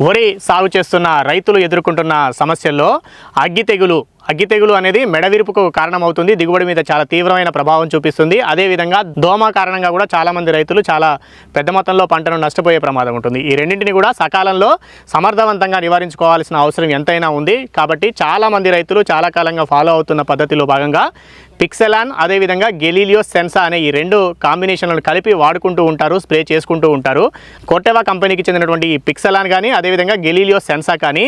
వరి సాగు చేస్తున్న రైతులు ఎదుర్కొంటున్న సమస్యల్లో అగ్గి తెగులు అనేది మెడవిరుపుకు కారణమవుతుంది. దిగుబడి మీద చాలా తీవ్రమైన ప్రభావం చూపిస్తుంది. అదేవిధంగా దోమ కారణంగా కూడా చాలామంది రైతులు చాలా పెద్ద మొత్తంలో పంటను నష్టపోయే ప్రమాదం ఉంటుంది. ఈ రెండింటిని కూడా సకాలంలో సమర్థవంతంగా నివారించుకోవాల్సిన అవసరం ఎంతైనా ఉంది. కాబట్టి చాలామంది రైతులు చాలా కాలంగా ఫాలో అవుతున్న పద్ధతిలో భాగంగా పిక్సెలాన్ అదేవిధంగా గెలీలియో సెన్సా అనే ఈ రెండు కాంబినేషన్లను కలిపి వాడుకుంటూ ఉంటారు, స్ప్రే చేసుకుంటూ ఉంటారు. కోర్టెవా కంపెనీకి చెందినటువంటి ఈ పిక్సెలాన్ కానీ అదేవిధంగా గెలీలియో సెన్సా కానీ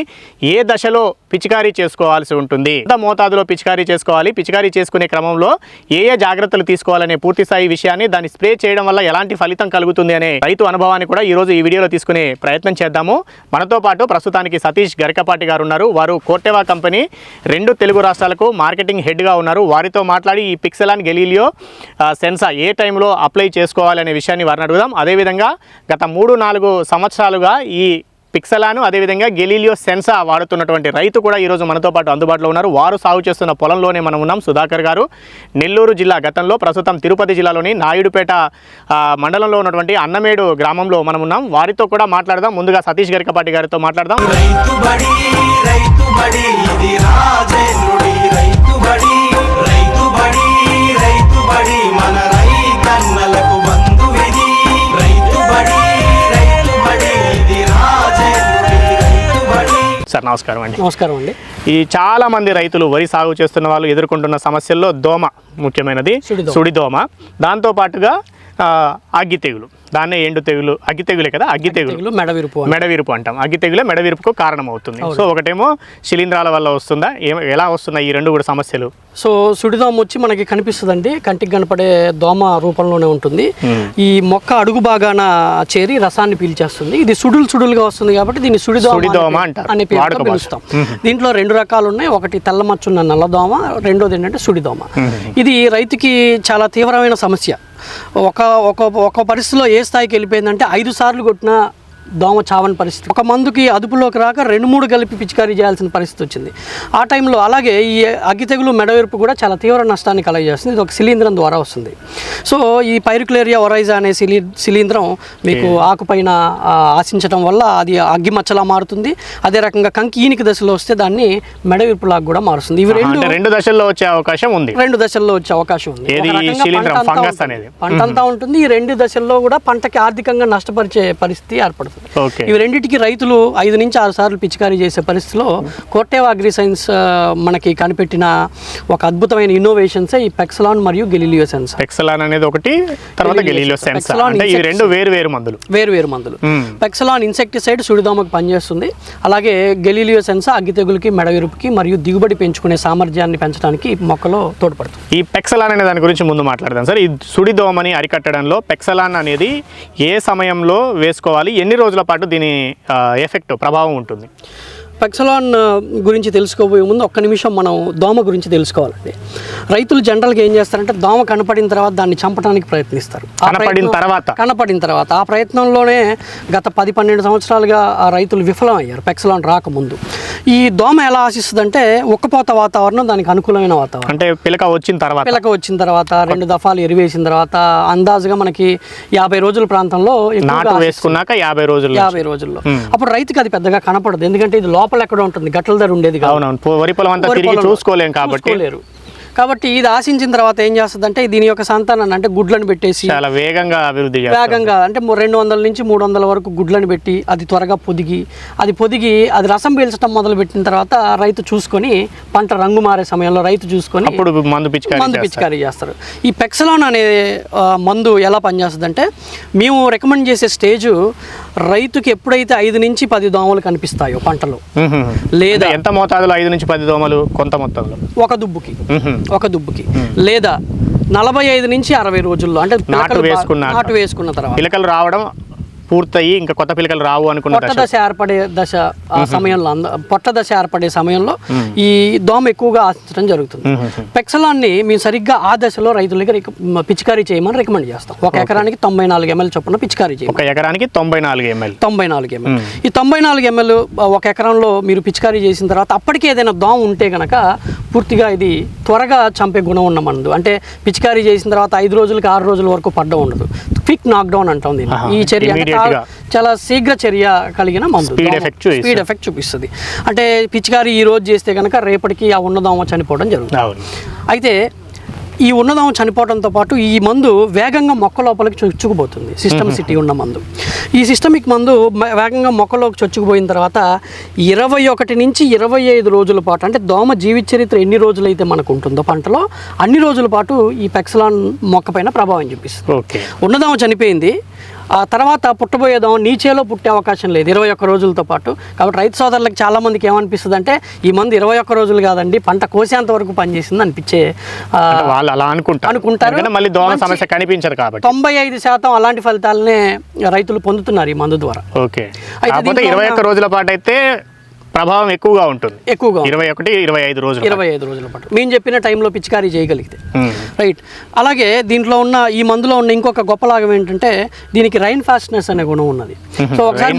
ఏ దశలో పిచికారీ చేసుకోవాల్సి ఉంటుంది, ఎంత మోతాదులో పిచికారీ చేసుకోవాలి, పిచికారీ చేసుకునే క్రమంలో ఏ జాగ్రత్తలు తీసుకోవాలనే పూర్తి స్థాయి విషయాన్ని, దాన్ని స్ప్రే చేయడం వల్ల ఎలాంటి ఫలితం కలుగుతుంది అనే రైతు అనుభవాన్ని కూడా ఈరోజు ఈ వీడియోలో తీసుకునే ప్రయత్నం చేద్దాము. మనతో పాటు ప్రస్తుతానికి సతీష్ గరికపాటి గారు ఉన్నారు. వారు కోర్టెవా కంపెనీ 2 తెలుగు రాష్ట్రాలకు మార్కెటింగ్ హెడ్గా ఉన్నారు. వారితో మాట్లాడి ఈ పిక్సెలాన్ గెలీలియో సెన్సా ఏ టైంలో అప్లై చేసుకోవాలనే విషయాన్ని వారిని అడుగుదాం. అదేవిధంగా గత 3-4 సంవత్సరాలుగా ఈ పిక్సెలాన్ అదేవిధంగా గెలీలియో సెన్సా వాడుతున్నటువంటి రైతు కూడా ఈరోజు మనతో పాటు అందుబాటులో ఉన్నారు. వారు సాగు చేస్తున్న పొలంలోనే మనం ఉన్నాం. సుధాకర్ గారు నెల్లూరు జిల్లా, గతంలో ప్రస్తుతం తిరుపతి జిల్లాలోని నాయుడుపేట మండలంలో ఉన్నటువంటి అన్నమేడు గ్రామంలో మనం ఉన్నాం. వారితో కూడా మాట్లాడదాం. ముందుగా సతీష్ గరికపాటి గారితో మాట్లాడదాం. సార్ నమస్కారం అండి. నమస్కారం అండి. ఈ చాలా మంది రైతులు వరి సాగు చేస్తున్న వాళ్ళు ఎదుర్కొంటున్న సమస్యల్లో దోమ ముఖ్యమైనది, సుడి దోమ. దాంతో పాటుగా అగ్గి తెగులు, దాన్నే ఎండు తెగులు, అగ్గి తెగులే కదా, అగ్గి తెగులు మెడవిరుపు అంటాం. అగ్గి తెగులే మెడవిరుపుకు కారణం అవుతుంది. సో ఒకటేమో శిలీంధ్రాల వల్ల వస్తుందా, ఎలా వస్తున్నాయి ఈ రెండు కూడా సమస్యలు? సో సుడిదోమ వచ్చి మనకి కనిపిస్తుందండి, కంటికి కనపడే దోమ రూపంలోనే ఉంటుంది. ఈ మొక్క అడుగు భాగాన చేరి రసాన్ని పీల్చేస్తుంది. ఇది సుడులుగా వస్తుంది కాబట్టి దీన్ని సుడిదోమ అనే పేరుతో పిలుస్తాం. దీంట్లో 2 రకాలు ఉన్నాయి. ఒకటి తెల్లమచ్చున్న నల్లదోమ, రెండోది ఏంటంటే సుడిదోమ. ఇది రైతుకి చాలా తీవ్రమైన సమస్య. ఒక పరిస్థితిలో ఏ స్థాయికి వెళ్ళిపోయిందంటే 5 సార్లు కొట్టిన దోమ చావని పరిస్థితి. ఒక మందుకి అదుపులోకి రాక 2-3 కలిపి పిచికారీ చేయాల్సిన పరిస్థితి వచ్చింది ఆ టైంలో. అలాగే ఈ అగ్గి తెగులు మెడవిరుపు కూడా చాలా తీవ్ర నష్టాన్ని కలగజేస్తుంది. ఇది ఒక శిలీంధ్రం ద్వారా వస్తుంది. సో ఈ పైరిక్లేరియా ఒరైజా అనే శిలీంధ్రం మీకు ఆకుపైన ఆశించడం వల్ల అది అగ్గి మచ్చలా మారుతుంది. అదే రకంగా కంకి ఈనిక దశలో వస్తే దాన్ని మెడవిరుపులాగా కూడా మారుస్తుంది. ఇవి రెండు దశల్లో వచ్చే అవకాశం ఉంది. 2 దశల్లో వచ్చే అవకాశం ఉంది. పంటంతా ఉంటుంది. ఈ 2 దశల్లో కూడా పంటకి ఆర్థికంగా నష్టపరిచే పరిస్థితి ఏర్పడుతుంది. ఇవి రెండింటికి రైతులు 5 నుంచి 6 సార్లు పిచికారీ చేసే పరిస్థితిలో కోర్టెవా అగ్రి సైన్స్ మనకి కనిపెట్టిన ఒక అద్భుతమైన ఇన్నోవేషన్స్ ఈ పిక్సెలాన్ మరియు గెలీలియో సెన్సా. పిక్సెలాన్ అనేది ఒకటి, తర్వాత గెలీలియో సెన్సా. అంటే ఈ రెండు వేరు మందులు. పిక్సెలాన్ ఇన్సెక్టిసైడ్ సుడిదోమకు పనిచేస్తుంది. అలాగే గెలీలియో సెన్సా అగ్గి తెగులుకి, మెడవిరుపుకి మరియు దిగుబడి పెంచుకునే సామర్థ్యాన్ని పెంచడానికి మొక్కలో తోడ్పడుతుంది. ఈ పిక్సెలాన్ అనే దాని గురించి ముందు మాట్లాడదాం సార్. ఈ సుడిదోమని అరికట్టడంలో పిక్సెలాన్ అనేది ఏ సమయంలో వేసుకోవాలి, ఎన్ని రోజుల పాటు దీని ఎఫెక్ట్ ప్రభావం ఉంటుంది? పిక్సెలాన్ గురించి తెలుసుకోబోయే ముందు ఒక్క నిమిషం మనం దోమ గురించి తెలుసుకోవాలండి. రైతులు జనరల్గా ఏం చేస్తారంటే దోమ కనపడిన తర్వాత దాన్ని చంపడానికి ప్రయత్నిస్తారు. కనపడిన తర్వాత ఆ ప్రయత్నంలోనే గత 10-12 సంవత్సరాలుగా ఆ రైతులు విఫలం అయ్యారు పిక్సెలాన్ రాకముందు. ఈ దోమ ఎలా ఆశిస్తుందంటే ఉక్కపోత వాతావరణం దానికి అనుకూలమైన వాతావరణం. అంటే పిలక వచ్చిన తర్వాత 2 దఫాలు ఎరివేసిన తర్వాత అందాజుగా మనకి 50 రోజుల ప్రాంతంలో వేసుకున్నాక 50 రోజుల్లో అప్పుడు రైతుకి అది పెద్దగా కనపడదు. ఎందుకంటే ఇది లోపల ఎక్కడ ఉంటుంది, గట్ల ధర ఉండేది కాబట్టి ఇది ఆశించిన తర్వాత ఏం చేస్తుందంటే దీని యొక్క సంతానాన్ని అంటే గుడ్లను పెట్టేసి చాలా వేగంగా అంటే 200 నుంచి 300 వరకు గుడ్లను పెట్టి అది త్వరగా పొదిగి అది రసం పీల్చడం మొదలు పెట్టిన తర్వాత రైతు చూసుకొని పంట రంగు మారే సమయంలో రైతు చూసుకొని మందు పిచికారీ చేస్తారు. ఈ పిక్సెలాన్ అనే మందు ఎలా పనిచేస్తుందంటే మేము రికమెండ్ చేసే స్టేజ్ రైతుకి ఎప్పుడైతే 5 నుంచి 10 దోమలు కనిపిస్తాయో పంటలో, లేదా ఎంత మోతాదులో 5 నుంచి 10 దోమలు, కొంత మొత్తంలో ఒక దుబ్బుకి లేదా 45 నుంచి 60 రోజుల్లో అంటే నాటు వేసుకున్న తర్వాత పిలకలు రావడం పూర్తయి ఇంకా కొత్త పిలకలు రావు అనుకున్న పొట్ట దశ ఏర్పడే సమయంలో ఈ దోమ ఎక్కువగా ఆశించడం జరుగుతుంది. పిక్సెలాన్ని మేము సరిగ్గా ఆ దశలో రైతుల దగ్గర పిచికారీ చేయమని రికమెండ్ చేస్తాం. 1 ఎకరానికి 94 ml చొప్పున పిచికారీ చేయాలి. 1 ఎకరానికి 94 ml. ఈ 94 ml 1 ఎకరంలో మీరు పిచికారీ చేసిన తర్వాత అప్పటికే ఏదైనా దోమ ఉంటే కనుక పూర్తిగా ఇది త్వరగా చంపే గుణం ఉన్న మందు. అంటే పిచికారీ చేసిన తర్వాత 5 రోజులకి 6 రోజుల వరకు పడ్డం ఉండదు. క్విక్ నాక్డౌన్ అంటాం దీన్ని. ఈ చర్య చాలా శీఘ్ర చర్య కలిగిన మందు, స్పీడ్ ఎఫెక్ట్ చూపిస్తుంది. అంటే పిచికారీ ఈ రోజు చేస్తే కనుక రేపటికి ఆ ఉన్నదోమ చనిపోవడం జరుగుతుంది. అయితే ఈ ఉన్నదోమ చనిపోవడంతో పాటు ఈ మందు వేగంగా మొక్క లోపలికి చొచ్చుకుపోతుంది. సిస్టమిసిటీ ఉన్న మందు. ఈ సిస్టమిక్ మందు వేగంగా మొక్కలోకి చొచ్చుకుపోయిన తర్వాత 21 నుంచి 25 రోజుల పాటు, అంటే దోమ జీవిత చరిత్ర ఎన్ని రోజులైతే మనకు ఉంటుందో పంటలో అన్ని రోజుల పాటు ఈ పెక్సలాన్ మొక్క పైన ప్రభావం చూపిస్తుంది. ఉన్నదోమ చనిపోయింది, ఆ తర్వాత పుట్టబోయే దోమ నీచేలో పుట్టే అవకాశం లేదు 21 రోజులతో పాటు. కాబట్టి రైతు సోదరులకు చాలా మందికి ఏమనిపిస్తుంది అంటే ఈ మందు 21 రోజులు కాదండి, పంట కోసేంత వరకు పనిచేసింది అనిపించే వాళ్ళు అలా అనుకుంటారు. మళ్ళీ దోమ సమస్య కనిపించదు కాబట్టి 95% అలాంటి ఫలితాలనే రైతులు పొందుతున్నారు ఈ మందు ద్వారా. ఓకే, అయితే 21 రోజుల పాటు అయితే ప్రభావం ఎక్కువగా ఉంటుంది. 21-25 రోజుల పాటు మేము చెప్పిన టైంలో పిచికారీ చేయగలిగితే రైట్. అలాగే దీంట్లో ఉన్న ఈ మందులో ఉన్న ఇంకొక గొప్ప లాభం ఏంటంటే దీనికి రైన్ ఫాస్ట్నెస్ అనే గుణం ఉన్నది. సో ఒకసారి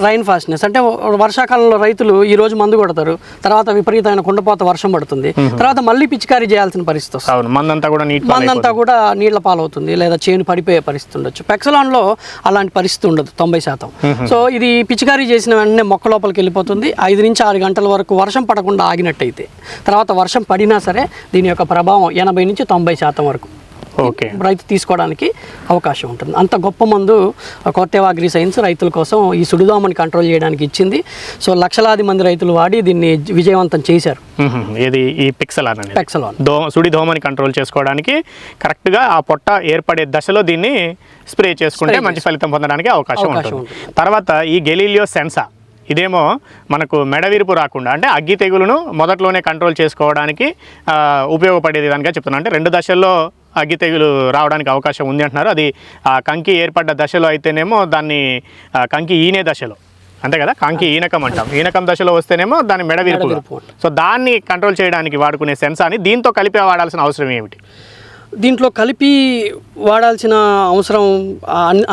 రైన్ ఫాస్ట్నెస్ అంటే వర్షాకాలంలో రైతులు ఈ రోజు మందు కొడతారు, తర్వాత విపరీతమైన కుండపోత వర్షం పడుతుంది, తర్వాత మళ్ళీ పిచికారీ చేయాల్సిన పరిస్థితి వస్తుంది. మందంతా కూడా నీళ్ల పాలవుతుంది లేదా చేను పడిపోయే పరిస్థితి ఉండొచ్చు. పెక్సలాన్లో అలాంటి పరిస్థితి ఉండదు 90%. సో ఇది పిచికారీ చేసిన వెంటనే మొక్క లోపలికి వెళ్ళిపోతుంది. 5 నుంచి 6 గంటల వరకు వర్షం పడకుండా ఆగినట్టయితే, తర్వాత వర్షం పడినా సరే దీని యొక్క ప్రభావం 80 నుంచి 90% వరకు రైతు తీసుకోవడానికి అవకాశం ఉంటుంది. అంత గొప్ప మందు కోర్టెవా అగ్రి సైన్స్ రైతుల కోసం ఈ సుడిదోమని కంట్రోల్ చేయడానికి ఇచ్చింది. సో లక్షలాది మంది రైతులు వాడి దీన్ని విజయవంతం చేశారు. ఇది ఈ పెక్సలాన్ సుడిదోమని కంట్రోల్ చేసుకోవడానికి కరెక్ట్గా ఆ పొట్ట ఏర్పడే దశలో దీన్ని స్ప్రే చేసుకుంటే మంచి ఫలితం పొందడానికి అవకాశం ఉంటుంది. తర్వాత ఈ గెలీలియో సెన్సా, ఇదేమో మనకు మెడవిరుపు రాకుండా, అంటే అగ్గి తెగులును మొదట్లోనే కంట్రోల్ చేసుకోవడానికి ఉపయోగపడేది దానిగా చెప్తున్నాను. అంటే 2 దశల్లో అగ్గి తెగులు రావడానికి అవకాశం ఉంది అంటున్నారు. అది కంకి ఏర్పడ్డ దశలో అయితేనేమో దాన్ని కంకి ఈనే దశలో, అంతే కదా, కంకి ఈనకం అంటాం. ఈనకం దశలో వస్తేనేమో దాన్ని మెడవిరుపు. సో దాన్ని కంట్రోల్ చేయడానికి వాడుకునే సెన్సార్ని దీంతో కలిపి వాడాల్సిన అవసరం ఏమిటి? దీంట్లో కలిపి వాడాల్సిన అవసరం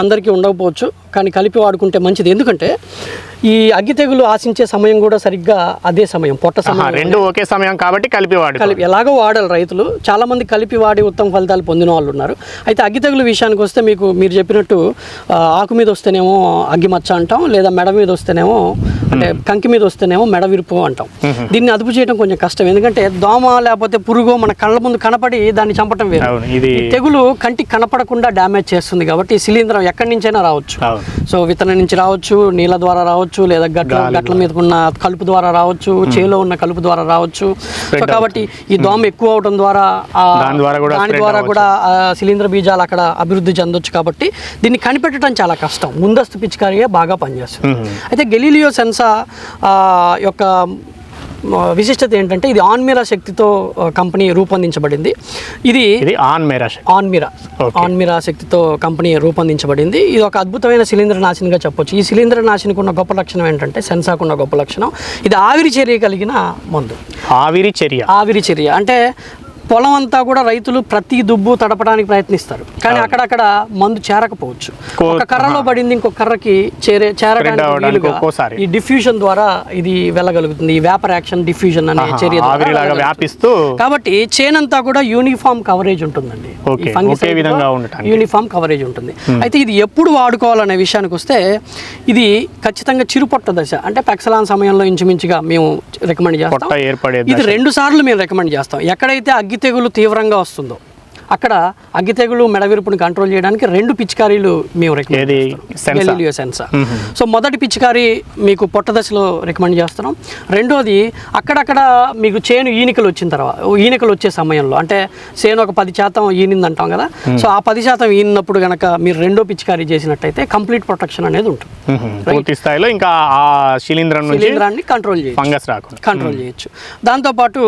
అందరికీ ఉండకపోవచ్చు, కానీ కలిపి వాడుకుంటే మంచిది. ఎందుకంటే ఈ అగ్గి తెగులు ఆశించే సమయం కూడా సరిగ్గా అదే సమయం, పొట్ట సమయం, రెండు ఒకే సమయం కాబట్టి కలిపి ఎలాగో వాడాలి రైతులు. చాలా మంది కలిపి వాడి ఉత్తమ ఫలితాలు పొందిన వాళ్ళు ఉన్నారు. అయితే అగ్గి తెగులు విషయానికి వస్తే మీరు చెప్పినట్టు ఆకు మీద వస్తేనేమో అగ్గి మచ్చ అంటాం, లేదా మెడ మీద వస్తేనేమో అంటే కంకి మీద వస్తేనేమో మెడ విరుపు అంటాం. దీన్ని అదుపు చేయడం కొంచెం కష్టం, ఎందుకంటే దోమ లేకపోతే పురుగు మన కళ్ళ ముందు కనపడి దాన్ని చంపటం వేరు. తెగులు కంటికి కనపడకుండా డ్యామేజ్ చేస్తుంది కాబట్టి శిలీంధ్రం ఎక్కడి నుంచైనా రావచ్చు. సో విత్తనం నుంచి రావచ్చు, నీళ్ళ ద్వారా రావచ్చు, లేదా గట్ల మీద ఉన్న కలుపు ద్వారా రావచ్చు, చేలో ఉన్న కలుపు ద్వారా రావచ్చు. సో కాబట్టి ఈ దోమ ఎక్కువ అవడం ద్వారా దాని ద్వారా కూడా శిలీంధ్ర బీజాలు అక్కడ అభివృద్ధి చెందొచ్చు. కాబట్టి దీన్ని కనిపెట్టడం చాలా కష్టం, ముందస్తు పిచికారీగా బాగా పనిచేస్తుంది. అయితే గెలీలియో సెన్సా యొక్క విశిష్టత ఏంటంటే ఇది ఆన్మిరా శక్తితో కంపెనీ రూపొందించబడింది. ఇది ఆన్మిరా శక్తితో కంపెనీ రూపొందించబడింది. ఇది ఒక అద్భుతమైన శిలీంద్ర నాశినిగా చెప్పొచ్చు. ఈ శిలీంద్ర నాశినికి ఉన్న గొప్ప లక్షణం ఏంటంటే, సెన్సాకు ఉన్న గొప్ప లక్షణం, ఇది ఆవిరి చర్య కలిగిన మందు. ఆవిరి చర్య అంటే పొలం అంతా కూడా రైతులు ప్రతి దుబ్బు తడపడానికి ప్రయత్నిస్తారు, కానీ అక్కడక్కడ మందు చేరకపోవచ్చు. ఒక కర్రలో పడింది ఇంకొక కర్రకి చేరడానికి ఈ డిఫ్యూజన్ ద్వారా ఇది వెళ్ళగలుగుతుంది. ఈ వేపర్ యాక్షన్ డిఫ్యూజన్ అనే చర్య వ్యాపిస్తూ, కాబట్టి చేనంతా కూడా యూనిఫామ్ కవరేజ్ ఉంటుందండి. యూనిఫామ్ కవరేజ్ ఉంటుంది. అయితే ఇది ఎప్పుడు వాడుకోవాలనే విషయానికి వస్తే, ఇది ఖచ్చితంగా చిరుపొట్ట దశ, అంటే పెక్సలాన్ సమయంలో ఇంచుమించుగా మేము రికమెండ్ చేస్తాం. ఇది 2 సార్లు మేము రికమెండ్ చేస్తాం. ఎక్కడైతే అగ్గి తెగులు తీవ్రంగా వస్తుందో అక్కడ అగ్గి తెగులు మెడవిరుపుని కంట్రోల్ చేయడానికి 2 పిచికారీలు మేము రికమెండ్ చేస్తాం. గెలీలియో సెన్సా. సో మొదటి పిచికారీ మీకు పొట్ట దశలో రికమెండ్ చేస్తున్నాం. రెండోది అక్కడక్కడ మీకు చేను ఈనికలు వచ్చిన తర్వాత, ఈనికలు వచ్చే సమయంలో, అంటే చేను ఒక 10% ఈనింది అంటాం కదా, సో ఆ 10% ఈనినప్పుడు కనుక మీరు 2వ పిచికారీ చేసినట్టయితే కంప్లీట్ ప్రొటెక్షన్ అనేది ఉంటుంది. పూర్తి స్థాయిలో ఇంకా ఆ శిలీంధ్రాన్ని కంట్రోల్ చేయొచ్చు. దాంతోపాటు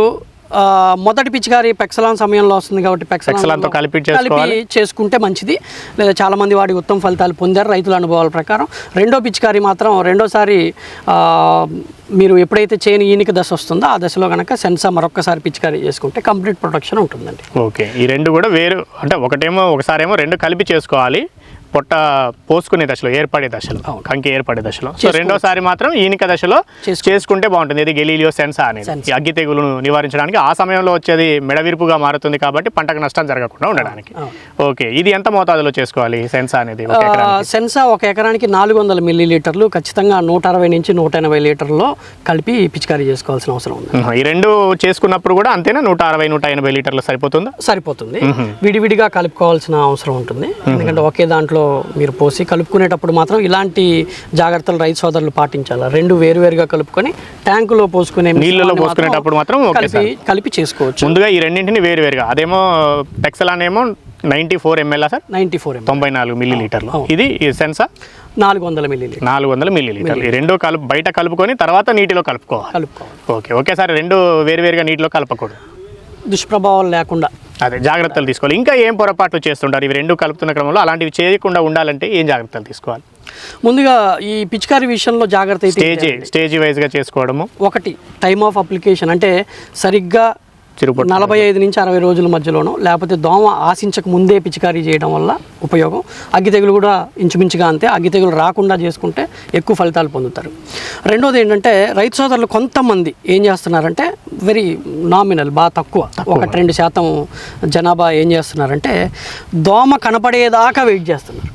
మొదటి పిచికారీ పెక్సలాన్ సమయంలో వస్తుంది కాబట్టి పెక్సలాన్తో కలిపి చేసుకుంటే మంచిది, లేదా చాలామంది వాడి ఉత్తమ ఫలితాలు పొందారు రైతుల అనుభవాల ప్రకారం. 2వ పిచికారీ మాత్రం రెండోసారి మీరు ఎప్పుడైతే చేను ఈనిక దశ వస్తుందో ఆ దశలో కనుక సెన్సా మరొకసారి పిచికారీ చేసుకుంటే కంప్లీట్ ప్రొటెక్షన్ ఉంటుందండి. ఓకే, ఈ 2 కూడా వేరు, అంటే ఒకసారేమో 2 కలిపి చేసుకోవాలి, పొట్ట పోసుకునే దశలో, ఏర్పడే దశలో, కంకి ఏర్పడే దశలో. సో రెండోసారి మాత్రం ఈనిక దశలో చేసుకుంటే బాగుంటుంది. ఇది గెలీలియో సెన్సా అనేది ఈ అగ్గి తెగులను నివారించడానికి. ఆ సమయంలో వచ్చేది మెడవిరుపుగా మారుతుంది కాబట్టి పంటకు నష్టం జరగకుండా ఉండడానికి. ఓకే, ఇది ఎంత మోతాదులో చేసుకోవాలి సెన్సా అనేది? సెన్సా ఒక ఎకరానికి 400 మిల్లీలీటర్లు ఖచ్చితంగా 160 నుంచి 180 లీటర్లో కలిపి పిచికారీ చేసుకోవాల్సిన అవసరం ఉంది. ఈ రెండు చేసుకున్నప్పుడు కూడా అంతేనా? 160-180 లీటర్లు సరిపోతుందా? సరిపోతుంది. విడివిడిగా కలుపుకోవాల్సిన అవసరం ఉంటుంది. ఎందుకంటే ఒకే దాంట్లో మీరు పోసి కలుపుకునేటప్పుడు మాత్రం ఇలాంటి జాగ్రత్తలు రైతు సోదరులు పాటించాలి. రెండు వేరువేరుగా కలుపుకొని ట్యాంకులో పోసుకునే నీళ్ళలో పోసుకునేటప్పుడు మాత్రం కలిపి చేసుకోవచ్చు. ముందుగా ఈ రెండింటిని వేరువేరుగా, అదేమో పెక్సలాన్ ఏమో 94 ml సార్, 94 మిల్లీలీటర్లు. ఇది సెన్సా 400 మిల్లీలీటర్, 400 మిల్లీలీటర్లు. ఈ రెండు బయట కలుపుకొని తర్వాత నీటిలో కలుపుకోవాలి. ఓకే, ఒకేసారి రెండు వేరువేరుగా నీటిలో కలపకూడదు, దుష్ప్రభావాలు లేకుండా అదే జాగ్రత్తలు తీసుకోవాలి. ఇంకా ఏం పొరపాట్లు చేస్తుంటారు ఇవి రెండు కలుపుతున్న క్రమంలో? అలాంటివి చేయకుండా ఉండాలంటే ఏం జాగ్రత్తలు తీసుకోవాలి? ముందుగా ఈ పిచికారీ విషయంలో జాగ్రత్త స్టేజ్ వైజ్గా చేసుకోవడము. ఒకటి, టైమ్ ఆఫ్ అప్లికేషన్ అంటే సరిగ్గా 45 నుంచి 60 రోజుల మధ్యలోనో, లేకపోతే దోమ ఆశించక ముందే పిచికారీ చేయడం వల్ల ఉపయోగం. అగ్గి తెగులు కూడా ఇంచుమించుగా అంతే. అగ్గి తెగులు రాకుండా చేసుకుంటే ఎక్కువ ఫలితాలు పొందుతారు. రెండోది ఏంటంటే రైతు సోదరులు కొంతమంది ఏం చేస్తున్నారంటే వెరీ నామినల్, బాగా తక్కువ 1-2% జనాభా ఏం చేస్తున్నారంటే దోమ కనపడేదాకా వెయిట్ చేస్తున్నారు.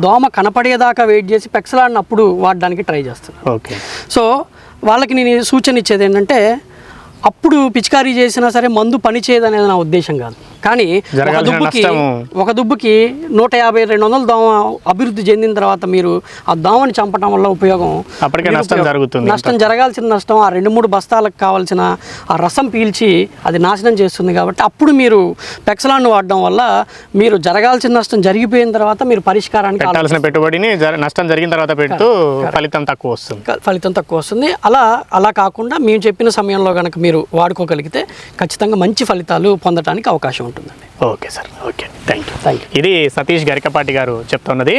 దోమ కనపడేదాకా వెయిట్ చేసి పెక్సలాడినప్పుడు వాడడానికి ట్రై చేస్తున్నారు. ఓకే, సో వాళ్ళకి నేను సూచన ఇచ్చేది ఏంటంటే అప్పుడు పిచికారీ చేసినా సరే మందు పనిచేయదు అనేది నా ఉద్దేశం కాదు. కానీ ఒక దుబ్బుకి 150-200 దోమ అభివృద్ధి చెందిన తర్వాత మీరు ఆ దోమని చంపడం వల్ల ఉపయోగం, నష్టం జరగాల్సిన నష్టం ఆ 2-3 బస్తాలకు కావాల్సిన ఆ రసం పీల్చి అది నాశనం చేస్తుంది. కాబట్టి అప్పుడు మీరు పెక్సలాన్ వాడడం వల్ల మీరు జరగాల్సిన నష్టం జరిగిపోయిన తర్వాత మీరు పరిష్కారానికి పెట్టాల్సిన పెట్టుబడిని నష్టం జరిగిన తర్వాత పెడుతూ ఫలితం తక్కువ వస్తుంది. అలా కాకుండా మేము చెప్పిన సమయంలో కనుక మీరు వాడుకోగలిగితే ఖచ్చితంగా మంచి ఫలితాలు పొందడానికి అవకాశం ఉంటుందండి. Okay sir, okay, thank you. ఇది సతీష్ గరికపాటి గారు చెప్తున్నది.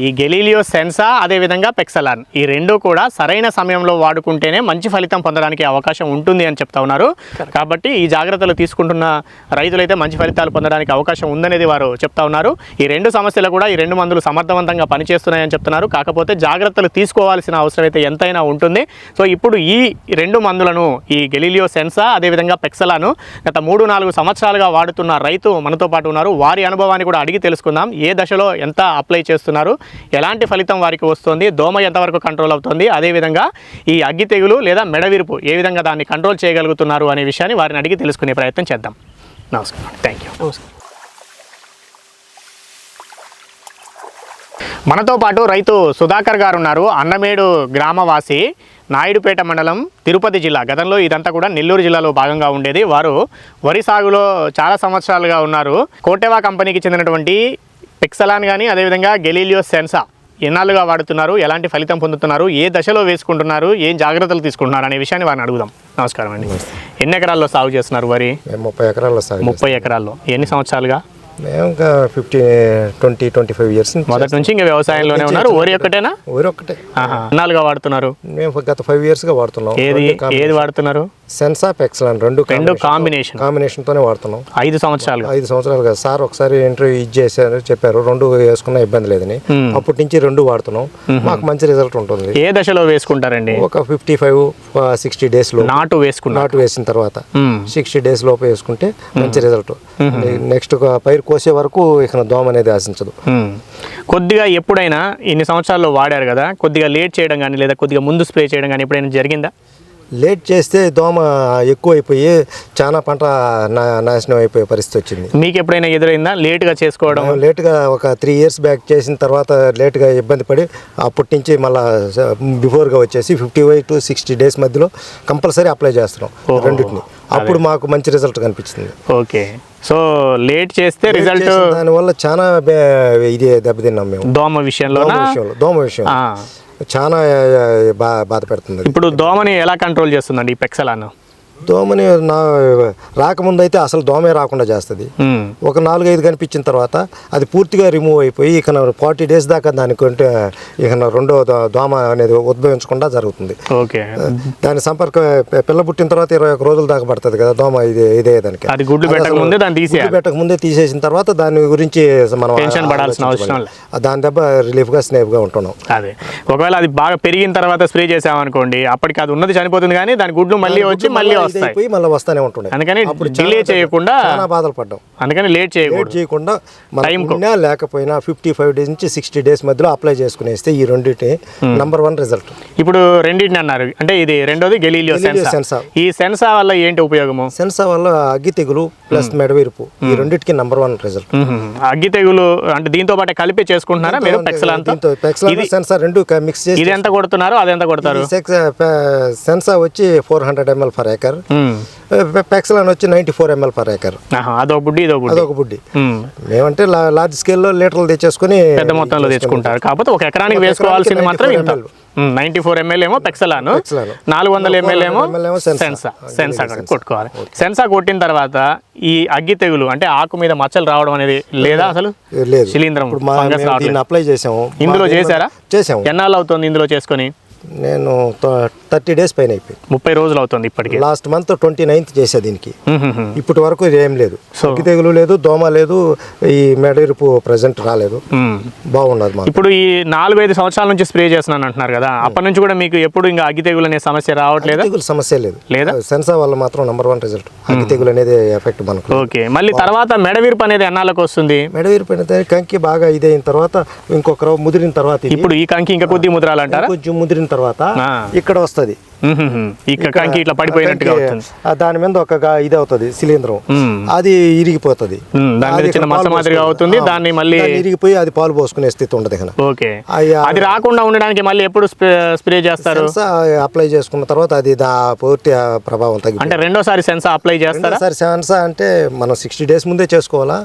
ఈ గెలీలియో సెన్సా అదేవిధంగా పెక్సలాన్ ఈ రెండు కూడా సరైన సమయంలో వాడుకుంటేనే మంచి ఫలితం పొందడానికి అవకాశం ఉంటుంది అని చెప్తా ఉన్నారు. కాబట్టి ఈ జాగ్రత్తలు తీసుకుంటున్న రైతులైతే మంచి ఫలితాలు పొందడానికి అవకాశం ఉందనేది వారు చెప్తా ఉన్నారు. ఈ రెండు సమస్యలు కూడా ఈ రెండు మందులు సమర్థవంతంగా పనిచేస్తున్నాయని చెప్తున్నారు. కాకపోతే జాగ్రత్తలు తీసుకోవాల్సిన అవసరం అయితే ఎంతైనా ఉంటుంది. సో ఇప్పుడు ఈ రెండు మందులను, ఈ గెలీలియో సెన్సా అదేవిధంగా పెక్సలాను గత 3-4 సంవత్సరాలుగా వాడుతున్న రైతు మనతో పాటు ఉన్నారు. వారి అనుభవాన్ని కూడా అడిగి తెలుసుకుందాం. ఏ దశలో ఎంత అప్లై చేస్తున్నారు, ఎలాంటి ఫలితం వారికి వస్తుంది, దోమ ఎంతవరకు కంట్రోల్ అవుతుంది, అదేవిధంగా ఈ అగ్గి తెగులు లేదా మెడవిరుపు ఏ విధంగా దాన్ని కంట్రోల్ చేయగలుగుతున్నారు అనే విషయాన్ని వారిని అడిగి తెలుసుకునే ప్రయత్నం చేద్దాం. నమస్కారం, థ్యాంక్ యూ. నమస్కారం. మనతో పాటు రైతు సుధాకర్ గారు ఉన్నారు. అన్నమేడు గ్రామవాసి, నాయుడుపేట మండలం, తిరుపతి జిల్లా. గతంలో ఇదంతా కూడా నెల్లూరు జిల్లాలో భాగంగా ఉండేది. వారు వరి సాగులో చాలా సంవత్సరాలుగా ఉన్నారు. కోటెవా కంపెనీకి చెందినటువంటి పెక్సలాన్ కానీ అదేవిధంగా గెలీలియో సెన్సా ఎన్నాళ్ళుగా వాడుతున్నారు, ఎలాంటి ఫలితం పొందుతున్నారు, ఏ దశలో వేసుకుంటున్నారు, ఏం జాగ్రత్తలు తీసుకుంటున్నారు అనే విషయాన్ని వారిని అడుగుదాం. నమస్కారం అండి. ఎన్ని ఎకరాల్లో సాగు చేస్తున్నారు వరి? 30 ఎకరాల్లో సాగు. 30 ఎకరాల్లో ఎన్ని సంవత్సరాలుగా? మేము ఇంకా 20-25 ఇయర్స్ మొదటి నుంచి ఇంకా వ్యవసాయంలోనే ఉన్నారు. వరి ఒక్కటేనా? వరి ఒక్కటే. ఎన్నాళ్ళుగా వాడుతున్నారు? మేము గత 5 ఇయర్స్గా వాడుతున్నాం. ఏది వాడుతున్నారు? సెన్సా పెక్సలాన్ రెండు కాంబినేషన్తోనే వాడుతున్నాం. 5 సంవత్సరాలుగా. సార్ ఒకసారి ఇంటర్వ్యూ ఇచ్చేసారు, చెప్పారు రెండు వేసుకున్నా ఇబ్బంది లేదని. అప్పటి నుంచి రెండు వాడుతున్నాం. మాకు మంచి రిజల్ట్ ఉంటుంది. ఏ దశలో వేసుకుంటారండి? ఒక 55-60 డేస్ లో నాటు వేసిన తర్వాత 60 డేస్ లోపు వేసుకుంటే మంచి రిజల్ట్. నెక్స్ట్ పైరు కోసే వరకు ఇక దోమ అనేది ఆశించదు. కొద్దిగా ఎప్పుడైనా ఇన్ని సంవత్సరాల్లో వాడారు కదా, కొద్దిగా లేట్ చేయడం కానీ లేదా కొద్దిగా ముందు స్ప్రే చేయడం కానీ ఎప్పుడైనా జరిగిందా? లేట్ చేస్తే దోమ ఎక్కువైపోయి చాలా పంట నాశనం అయిపోయే పరిస్థితి వచ్చింది. మీకు ఎప్పుడైనా ఎదురైందా లేట్గా చేసుకోవడం? లేట్గా ఒక 3 ఇయర్స్ బ్యాక్ చేసిన తర్వాత లేట్గా ఇబ్బంది పడి అప్పటి నుంచి మళ్ళీ బిఫోర్గా వచ్చేసి 55-60 డేస్ మధ్యలో కంపల్సరీ అప్లై చేస్తున్నాం రెండింటిని. అప్పుడు మాకు మంచి రిజల్ట్ కనిపించింది. ఓకే, సో లేట్ చేస్తే రిజల్ట్ దానివల్ల చాలా ఇది దెబ్బతిన్నాం మేము. దోమ విషయం చాలా బాధ పెడుతుంది. ఇప్పుడు దోమని ఎలా కంట్రోల్ చేస్తుందండి ఈ పెక్సలాన్? దోమని రాకముందు అయితే అసలు దోమే రాకుండా చేస్తుంది. ఒక 4-5 కనిపించిన తర్వాత అది పూర్తిగా రిమూవ్ అయిపోయి ఇక 40 days దాకా దానికి ఇక రెండో దోమ అనేది ఉద్భవించకుండా జరుగుతుంది. ఓకే. దాని సంపర్కం పిల్ల పుట్టిన తర్వాత 21 రోజుల దాకా పడుతుంది కదా దోమ ఇదే దానికి. అది గుడ్లు పెట్టక ముందే తీసేసిన తర్వాత దాని గురించి మనం టెన్షన్ పడాల్సిన అవసరం లేదు. దాని దెబ్బ రిలీఫ్గా స్నేఫ్గా ఉంటున్నాం. అదే ఒకవేళ అది బాగా పెరిగిన తర్వాత స్ప్రే చేసామనుకోండి, అప్పటికి అది ఉన్నది చనిపోతుంది, కానీ దాని గుడ్లు మళ్ళీ వచ్చి మళ్ళీ వస్తానే ఉంటుండే. అందుకని డిలే చేయకుండా చాలా బాధలు పడ్డాం. అందుకని లేట్ చేయకుండా ఉన్నా లేకపోయినా 55 days నుంచి 60 days మధ్యలో అప్లై చేసుకునేస్తే ఈ రెండింటి నంబర్ 1 రిజల్ట్. ఇప్పుడు రెండింటిని అన్నారు అంటే ఇది రెండోది గెలీలియో సెన్సా. ఈ సెన్సా వల్ల ఏంటి ఉపయోగము? సెన్సా వల్ల అగ్గి తెగులు ప్లస్ మెడవిరుపు ఈ రెండింటికి నంబర్ 1 రిజల్ట్. అగ్గి తెగులు అంటే దీంతో పాటు కలిపి చేసుకుంటున్నారా మీరు? పెక్సలాన్ సెన్సా రెండు మిక్స్ చేసి ఇది ఎంత కొడుతున్నారు, అది ఎంత కొడతారు? సెన్సా వచ్చి 400 ml per acre, పెక్సలాన్ వచ్చి 94 ml per acre. అదొక బుడ్డి. మేమంటే లార్జ్ స్కేల్లో లీటర్లు తెచ్చేసుకుని పెద్ద మొత్తంలో తెచ్చుకుంటారు. కాకపోతే ఒక ఎకరానికి వేసుకోవాల్సింది మాత్రం 94 ml ఏమో పెక్సలాను, 400 ml ఏమో సెన్సా కొట్టుకోవాలి. సెన్సా కొట్టిన తర్వాత ఈ అగ్గి తెగులు అంటే ఆకు మీద మచ్చలు రావడం అనేది లేదా? అసలు లేదు. శిలీంధ్రం అప్లై చేసాము. ఇందులో చేశాము. ఎన్నాళ్ళు అవుతుంది ఇందులో చేసుకొని? నేను 30 days పైన అయిపోయింది. 30 రోజులు అవుతుంది ఇప్పటికి. లాస్ట్ మంత్ 29th చేసా దీనికి. ఇప్పటి వరకు ఏం లేదు, అగ్గి తెగులు లేదు, దోమ లేదు, ఈ మెడవిరుపు ప్రెసెంట్ రాలేదు. బాగున్నది. ఇప్పుడు ఈ 4-5 సంవత్సరాల నుంచి స్ప్రే చేస్తున్నాను అంటున్నారు కదా, అప్పటి నుంచి కూడా మీకు ఎప్పుడు ఇంకా అగ్గి తెగులు అనే సమస్య రావట్లేదు? తెగులు సమస్య లేదు. సెన్సా వల్ల మాత్రం నంబర్ 1 రిజల్ట్. అగ్గి తెగులు అనేది ఎఫెక్ట్ మనకు. ఓకే. మళ్ళీ తర్వాత మెడవిరుపు అనేది ఎన్నాళ్ళకి వస్తుంది? మెడవిరుపు అనేది కంకి బాగా ఇదైన తర్వాత ఇంకొక ముదిరిన తర్వాత, ఇప్పుడు ఈ కంకి ఇంకా కొద్ది ముద్రాలంటారా? కొంచెం ముదిరిన తర్వాత ఇక్కడ వస్తుంది కంకి ఇట్లా పడిపోయినట్టుగా అవుతుంది. దాని మీద ఒక ఇది అవుతుంది శిలీంధ్రం, అది ఇరిగిపోతుంది, చిన్న మచ్చ మాదిరిగా అవుతుంది. దాన్ని మళ్ళీ ఇరిగిపోయి అది పాలు పోసుకునే స్థితి ఉండదు. ఓకే. అది రాకుండా ఉండడానికి మళ్ళీ ఎప్పుడు స్ప్రే చేస్తారు? అప్లై చేసుకున్న తర్వాత అది పూర్తి ప్రభావం తగ్గి అంటే రెండోసారి సెన్సా అప్లై చేస్తారా? సెన్సా అంటే మనం 60 days ముందే చేసుకోవాలా,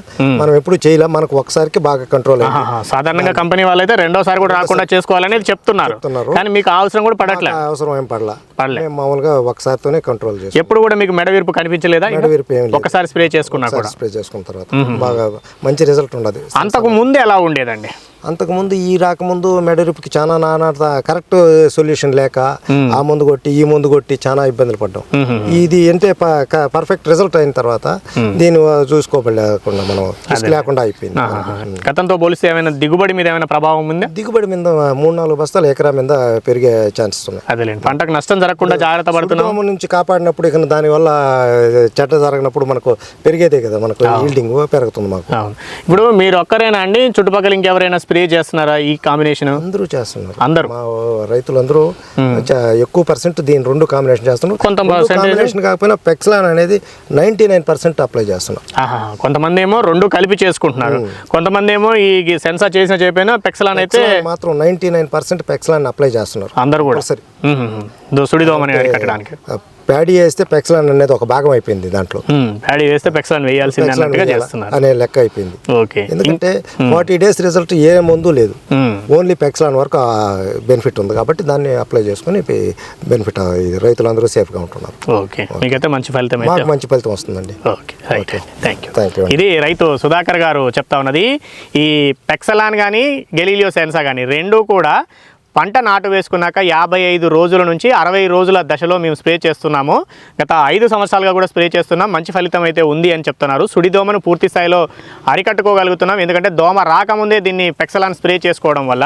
మనం ఎప్పుడు చేయలేం. మనకు ఒకసారికి బాగా కంట్రోల్. సాధారణంగా కంపెనీ వాళ్ళైతే రెండోసారి కూడా రాకుండా చేసుకోవాలనేది చెప్తున్నారు, కానీ మీకు అవసరం కూడా పడట్లేదు. అవసరం ఏం పడలా, మామూలుగా ఒకసారితోనే కంట్రోల్ చేస్తాం. ఎప్పుడు కూడా మీకు మెడవిరుపు కనిపించలేదా? మెడవిరుపు ఏం లేదు. ఒకసారి స్ప్రే చేసుకున్నా కూడా స్ప్రే చేసుకున్న తర్వాత బాగా మంచి రిజల్ట్ ఉండదు. అంతకు ముందు ఎలా ఉండేదండి? అంతకుముందు ఈ రాకముందు మెడవిరుపుకి చాలా నానా కరెక్ట్ సొల్యూషన్ లేక ఆ ముందు కొట్టి ఈ ముందు కొట్టి చాలా ఇబ్బందులు పడ్డాం. ఇది అంటే పర్ఫెక్ట్ రిజల్ట్ అయిన తర్వాత దీన్ని చూసుకోలేకుండా మనం లేకుండా అయిపోయింది. గతంతో పోలిస్తే ఏమైనా దిగుబడి మీద ఏమైనా ప్రభావం ఉందా? దిగుబడి మీద 3-4 బస్తాలు ఎకరా మీద పెరిగే ఛాన్సెస్ ఉన్నాయి. అదేలేండి, పంటకు నష్టం జరగకుండా జాగ్రత్త పడుతున్నాం నుంచి కాపాడినప్పుడు ఇక దానివల్ల చెడ్డ జరగనప్పుడు మనకు పెరిగేదే కదా, మనకు ఈల్డింగ్ పెరుగుతుంది మాకు. ఇప్పుడు మీరు ఒక్కరేనా అండి, చుట్టుపక్కల ఇంకెవరైనా స్ప్రే చేస్తున్నారా ఈ కాంబినేషన్? అందరూ చేస్తున్నారు. అందరూ మా రైతులందరూ ఎక్కువ పర్సెంట్ దీని రెండు కాంబినేషన్ చేస్తున్నారు. కొంత కాంబినేషన్ కాకపోయినా పెక్సలాన్ అనేది 99% అప్లై చేస్తున్నారు. కొంతమంది ఏమో రెండు కలిపి చేసుకుంటున్నారు, కొంతమంది ఏమో ఈ సెన్సా చేసిన చెప్పినా పెక్సలాన్ అయితే మాత్రం 99% పెక్సలాన్ అప్లై చేస్తున్నారు అందరూ కూడా. సుడిదోమని అరికట్టడానికి ప్యాడీ వేస్తే పెక్సలాన్ అనేది ఒక భాగం అయిపోయింది. దాంట్లో ప్యాడీ వేస్తే పెక్సలాన్ వేయాల్సింది అనే లెక్క అయిపోయింది. ఓకే. ఎందుకంటే 40 days రిజల్ట్ ఏ ముందు లేదు, ఓన్లీ పెక్సలాన్ వరకు బెనిఫిట్ ఉంది కాబట్టి దాన్ని అప్లై చేసుకుని బెనిఫిట్ రైతులందరూ సేఫ్గా ఉంటున్నారు. ఓకే, మీకైతే మంచి ఫలితం, మాకు మంచి ఫలితం వస్తుందండి. Okay, thank you. ఇది రైతు సుధాకర్ గారు చెప్తా ఉన్నది. ఈ పెక్సలాన్ కానీ గెలీలియో సెన్సా కానీ రెండూ కూడా పంట నాటు వేసుకున్నాక 55 రోజుల నుంచి 60 రోజుల దశలో మేము స్ప్రే చేస్తున్నాము. గత 5 సంవత్సరాలుగా కూడా స్ప్రే చేస్తున్నాం, మంచి ఫలితం అయితే ఉంది అని చెప్తున్నారు. సుడిదోమను పూర్తి స్థాయిలో అరికట్టుకోగలుగుతున్నాం. ఎందుకంటే దోమ రాకముందే దీన్ని పెక్సలాన్ స్ప్రే చేసుకోవడం వల్ల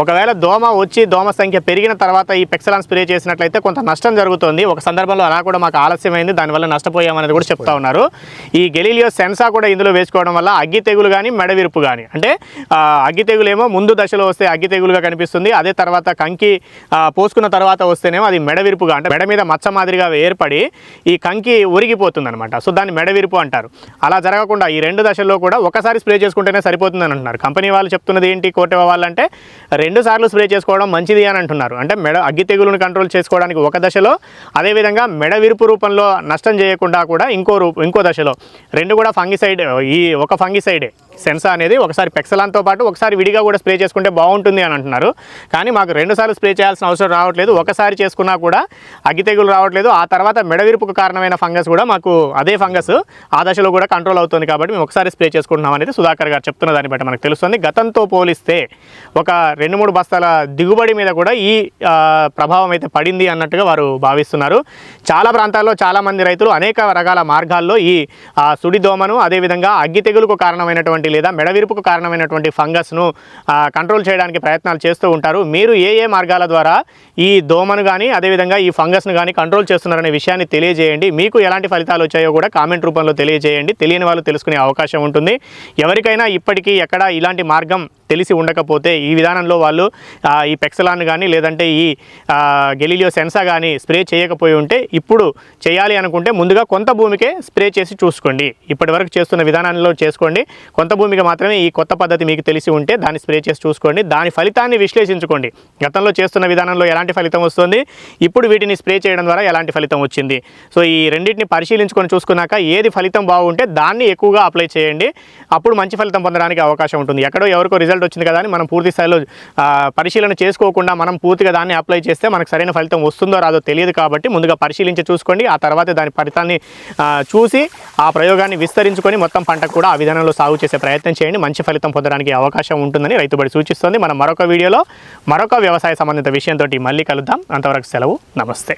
ఒకవేళ దోమ వచ్చి దోమ సంఖ్య పెరిగిన తర్వాత ఈ పెక్సలాన్ స్ప్రే చేసినట్లయితే కొంత నష్టం జరుగుతుంది. ఒక సందర్భంలో అలా కూడా మాకు ఆలస్యమైంది, దానివల్ల నష్టపోయామనేది కూడా చెప్తా ఉన్నారు. ఈ గెలీలియో సెన్సా కూడా ఇందులో వేసుకోవడం వల్ల అగ్గి తెగులు కానీ మెడవిరుపు కానీ, అంటే అగ్గి తెగులు ఏమో ముందు దశలో వస్తే అగ్గి తెగులుగా కనిపిస్తుంది, అదే తర్వాత కంకి పోసుకున్న తర్వాత వస్తేనేమో అది మెడవిరుపుగా, అంటే మెడ మీద మచ్చ మాదిరిగా ఏర్పడి ఈ కంకి ఉరిగిపోతుంది అనమాట. సో దాన్ని మెడవిరుపు అంటారు. అలా జరగకుండా ఈ రెండు దశల్లో కూడా ఒకసారి స్ప్రే చేసుకుంటేనే సరిపోతుందని అంటున్నారు. కంపెనీ వాళ్ళు చెప్తున్నది ఏంటి, కోటెవ వాళ్ళంటే 2 సార్లు స్ప్రే చేసుకోవడం మంచిది అని అంటున్నారు. అంటే అగ్గి తెగులును కంట్రోల్ చేసుకోవడానికి ఒక దశలో, అదేవిధంగా మెడవిరుపు రూపంలో నష్టం చేయకుండా కూడా ఇంకో దశలో, రెండు కూడా ఫంగిసైడ్, ఈ ఒక ఫంగిసైడే సెన్సా అనేది ఒకసారి పెక్సలాన్తో పాటు ఒకసారి విడిగా కూడా స్ప్రే చేసుకుంటే బాగుంటుంది అని అంటున్నారు. కానీ మాకు 2 సార్లు స్ప్రే చేయాల్సిన అవసరం రావట్లేదు. ఒకసారి చేసుకున్నా కూడా అగ్గి తెగులు రావట్లేదు. ఆ తర్వాత మెడవిరుపుకు కారణమైన ఫంగస్ కూడా మాకు అదే ఫంగస్ ఆ దశలో కూడా కంట్రోల్ అవుతుంది. కాబట్టి మేము ఒకసారి స్ప్రే చేసుకుంటున్నాం అనేది సుధాకర్ గారు చెప్తున్న దాన్ని బట్టి మనకు తెలుస్తుంది. గతంతో పోలిస్తే ఒక 2-3 బస్తాల దిగుబడి మీద కూడా ఈ ప్రభావం అయితే పడింది అన్నట్టుగా వారు భావిస్తున్నారు. చాలా ప్రాంతాల్లో చాలామంది రైతులు అనేక రకాల మార్గాల్లో ఈ సుడిదోమను అదేవిధంగా అగ్గి తెగులుకు కారణమైనటువంటి లేదా మెడవిరుపుకు కారణమైనటువంటి ఫంగస్ను కంట్రోల్ చేయడానికి ప్రయత్నాలు చేస్తూ ఉంటారు. మీరు ఏ మార్గాల ద్వారా ఈ దోమను కానీ అదేవిధంగా ఈ ఫంగస్ను కానీ కంట్రోల్ చేస్తున్నారనే విషయాన్ని తెలియజేయండి. మీకు ఎలాంటి ఫలితాలు వచ్చాయో కూడా కామెంట్ రూపంలో తెలియజేయండి. తెలియని వాళ్ళు తెలుసుకునే అవకాశం ఉంటుంది. ఎవరికైనా ఇప్పటికీ ఎక్కడ ఇలాంటి మార్గం తెలిసి ఉండకపోతే ఈ విధానంలో వాళ్ళు ఈ పెక్సలాన్ కానీ లేదంటే ఈ గెలీలియో సెన్సా కానీ స్ప్రే చేయకపోయి ఉంటే ఇప్పుడు చేయాలి అనుకుంటే ముందుగా కొంత భూమికే స్ప్రే చేసి చూసుకోండి. ఇప్పటివరకు చేస్తున్న విధానంలో చేసుకోండి. కొంత భూమికి మాత్రమే ఈ కొత్త పద్ధతి మీకు తెలిసి ఉంటే దాన్ని స్ప్రే చేసి చూసుకోండి. దాని ఫలితాన్ని విశ్లేషించుకోండి. గతంలో చేస్తున్న విధానంలో ఎలాంటి ఫలితం వస్తుంది, ఇప్పుడు వీటిని స్ప్రే చేయడం ద్వారా ఎలాంటి ఫలితం వచ్చింది. సో ఈ రెండింటిని పరిశీలించుకొని చూసుకున్నాక ఏది ఫలితం బాగుంటే దాన్ని ఎక్కువగా అప్లై చేయండి. అప్పుడు మంచి ఫలితం పొందడానికి అవకాశం ఉంటుంది. ఎక్కడో ఎవరికో రిజల్ట్ వచ్చింది కదా అని మనం పూర్తి స్థాయిలో పరిశీలన చేసుకోకుండా మనం పూర్తిగా దాన్ని అప్లై చేస్తే మనకు సరైన ఫలితం వస్తుందో రాదో తెలియదు. కాబట్టి ముందుగా పరిశీలించి చూసుకోండి. ఆ తర్వాత దాని ఫలితాన్ని చూసి ఆ ప్రయోగాన్ని విస్తరించుకొని మొత్తం పంటకు కూడా ఆ విధానంలో సాగు చేసే ప్రయత్నం చేయండి. మంచి ఫలితం పొందడానికి అవకాశం ఉంటుందని రైతుబడి సూచిస్తుంది. మనం మరొక వీడియోలో మరొక వ్యవసాయ సంబంధిత విషయంతో మళ్ళీ కలుద్దాం. అంతవరకు సెలవు. నమస్తే.